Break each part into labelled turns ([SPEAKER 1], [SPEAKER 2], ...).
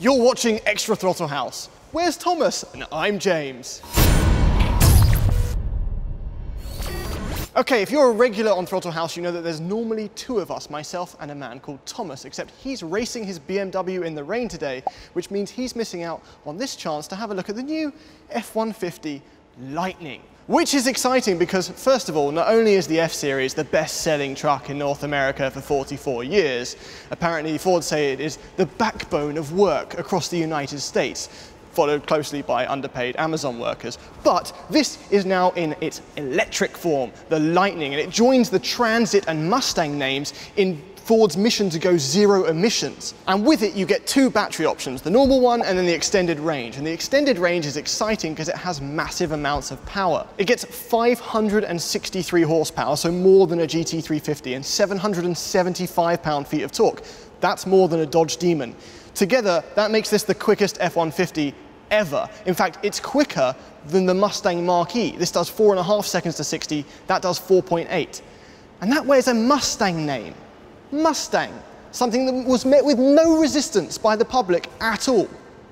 [SPEAKER 1] You're watching Extra Throttle House. Where's Thomas? And I'm James. Okay, if you're a regular on Throttle House, you know that there's normally two of us, myself and a man called Thomas, except he's racing his BMW in the rain today, which means he's missing out on this chance to have a look at the new F-150 Lightning. Which is exciting because, first of all, not only is the F-Series the best-selling truck in North America for 44 years, apparently Ford say it is the backbone of work across the United States, followed closely by underpaid Amazon workers. But this is now in its electric form, the Lightning, and it joins the Transit and Mustang names in Ford's mission to go zero emissions. And with it, you get two battery options, the normal one and then the extended range. And the extended range is exciting because it has massive amounts of power. It gets 563 horsepower, so more than a GT350, and 775 pound-feet of torque. That's more than a Dodge Demon. Together, that makes this the quickest F-150 ever. In fact, it's quicker than the Mustang Mach-E. This does 4.5 seconds to 60, that does 4.8. And that wears a Mustang name. Mustang, something that was met with no resistance by the public at all.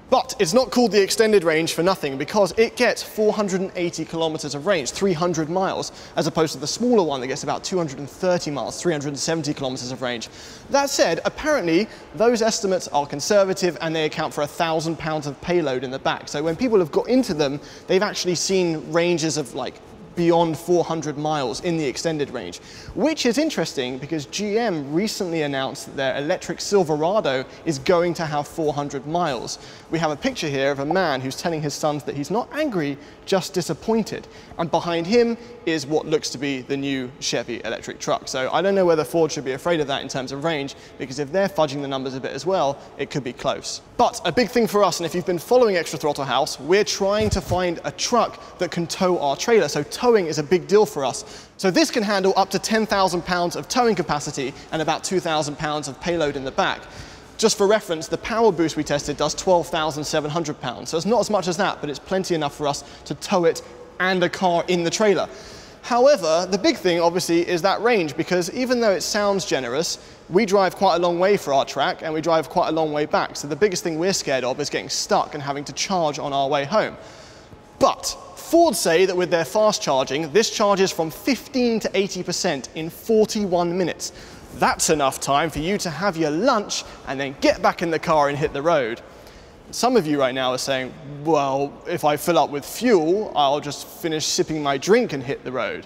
[SPEAKER 1] But it's not called the extended range for nothing, because it gets 480 kilometers of range, 300 miles, as opposed to the smaller one that gets about 230 miles, 370 kilometers of range. That said, apparently those estimates are conservative and they account for 1,000 pounds of payload in the back. So when people have got into them, they've actually seen ranges of like beyond 400 miles in the extended range, which is interesting because GM recently announced that their electric Silverado is going to have 400 miles. We have a picture here of a man who's telling his sons that he's not angry, just disappointed. And behind him is what looks to be the new Chevy electric truck. So I don't know whether Ford should be afraid of that in terms of range, because if they're fudging the numbers a bit as well, it could be close. But a big thing for us, and if you've been following Extra Throttle House, we're trying to find a truck that can tow our trailer. So towing is a big deal for us. So this can handle up to 10,000 pounds of towing capacity and about 2,000 pounds of payload in the back. Just for reference, the power boost we tested does 12,700 pounds. So it's not as much as that, but it's plenty enough for us to tow it and a car in the trailer. However, the big thing obviously is that range, because even though it sounds generous, we drive quite a long way for our track and we drive quite a long way back. So the biggest thing we're scared of is getting stuck and having to charge on our way home. But Ford say that with their fast charging, this charges from 15 to 80% in 41 minutes. That's enough time for you to have your lunch and then get back in the car and hit the road. Some of you right now are saying, well, if I fill up with fuel, I'll just finish sipping my drink and hit the road.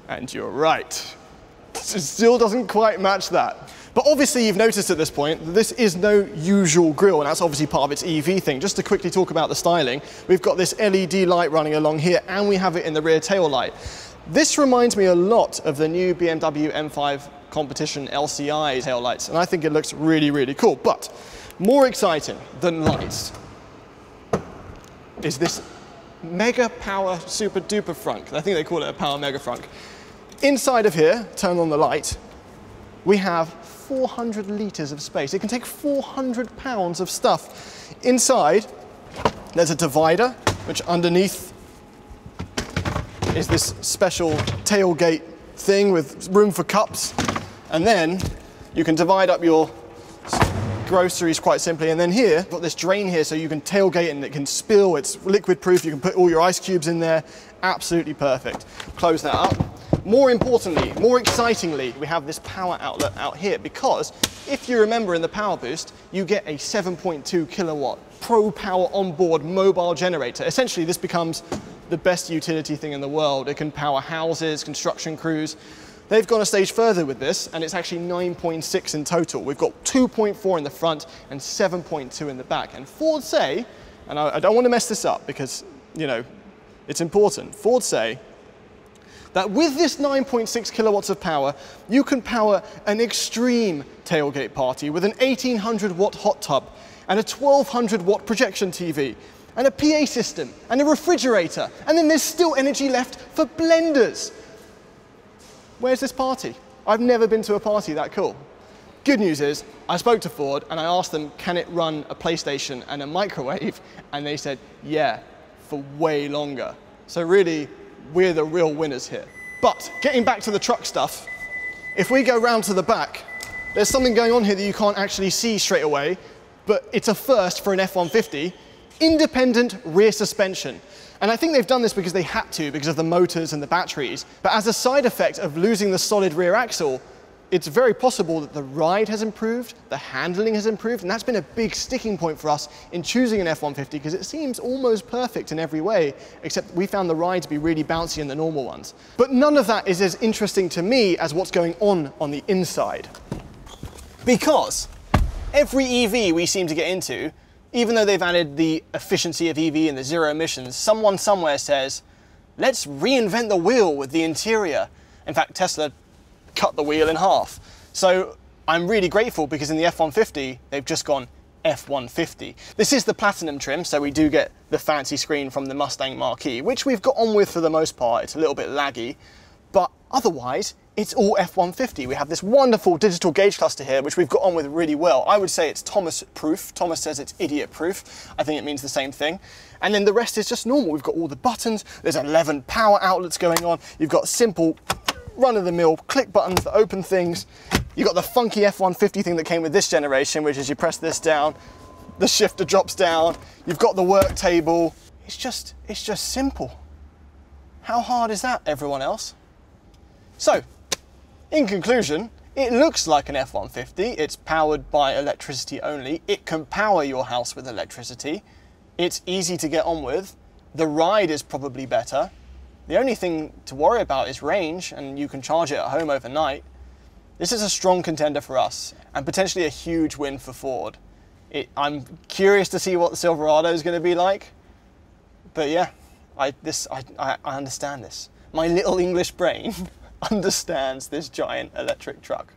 [SPEAKER 1] And you're right. It still doesn't quite match that. But obviously you've noticed at this point that this is no usual grille, and that's obviously part of its EV thing. Just to quickly talk about the styling, we've got this LED light running along here, and we have it in the rear tail light. This reminds me a lot of the new BMW M5 competition LCI tail lights, and I think it looks really, really cool. But more exciting than lights is this mega power super duper frunk. I think they call it a power mega frunk. Inside of here, turn on the light, we have 400 litres of space. It can take 400 pounds of stuff. Inside, there's a divider, which underneath is this special tailgate thing with room for cups. And then you can divide up your groceries quite simply. And then here, got this drain here so you can tailgate and it can spill. It's liquid proof. You can put all your ice cubes in there. Absolutely perfect. Close that up. More importantly, more excitingly, we have this power outlet out here, because if you remember in the power boost, you get a 7.2 kilowatt Pro Power onboard mobile generator. Essentially, this becomes the best utility thing in the world. It can power houses, construction crews. They've gone a stage further with this, and it's actually 9.6 in total. We've got 2.4 in the front and 7.2 in the back. And Ford say, and I don't want to mess this up because, you know, it's important. Ford say that with this 9.6 kilowatts of power, you can power an extreme tailgate party with an 1800 watt hot tub and a 1200 watt projection TV and a PA system and a refrigerator. And then there's still energy left for blenders. Where's this party? I've never been to a party that cool. Good news is, I spoke to Ford and I asked them, can it run a PlayStation and a microwave? And they said, yeah, for way longer. So really, we're the real winners here. But getting back to the truck stuff, if we go round to the back, there's something going on here that you can't actually see straight away, but it's a first for an F-150, independent rear suspension. And I think they've done this because they had to, because of the motors and the batteries. But as a side effect of losing the solid rear axle, it's very possible that the ride has improved, the handling has improved, and that's been a big sticking point for us in choosing an F-150 because it seems almost perfect in every way, except we found the ride to be really bouncy in the normal ones. But none of that is as interesting to me as what's going on the inside. Because every EV we seem to get into, even though they've added the efficiency of EV and the zero emissions, someone somewhere says, let's reinvent the wheel with the interior. In fact, Tesla cut the wheel in half. So I'm really grateful because in the F-150, they've just gone F-150. This is the Platinum trim, so we do get the fancy screen from the Mustang Marquee, which we've got on with for the most part. It's a little bit laggy, but otherwise, it's all F-150. We have this wonderful digital gauge cluster here, which we've got on with really well. I would say it's Thomas-proof. Thomas says it's idiot-proof. I think it means the same thing. And then the rest is just normal. We've got all the buttons. There's 11 power outlets going on. You've got simple run-of-the-mill click buttons that open things. You've got the funky F-150 thing that came with this generation, which is you press this down, the shifter drops down. You've got the work table. It's just simple. How hard is that, everyone else? So, in conclusion, it looks like an F-150. It's powered by electricity only. It can power your house with electricity. It's easy to get on with. The ride is probably better. The only thing to worry about is range, and you can charge it at home overnight. This is a strong contender for us, and potentially a huge win for Ford. I'm curious to see what the Silverado is going to be like. But yeah, I understand this. My little English brain understands this giant electric truck.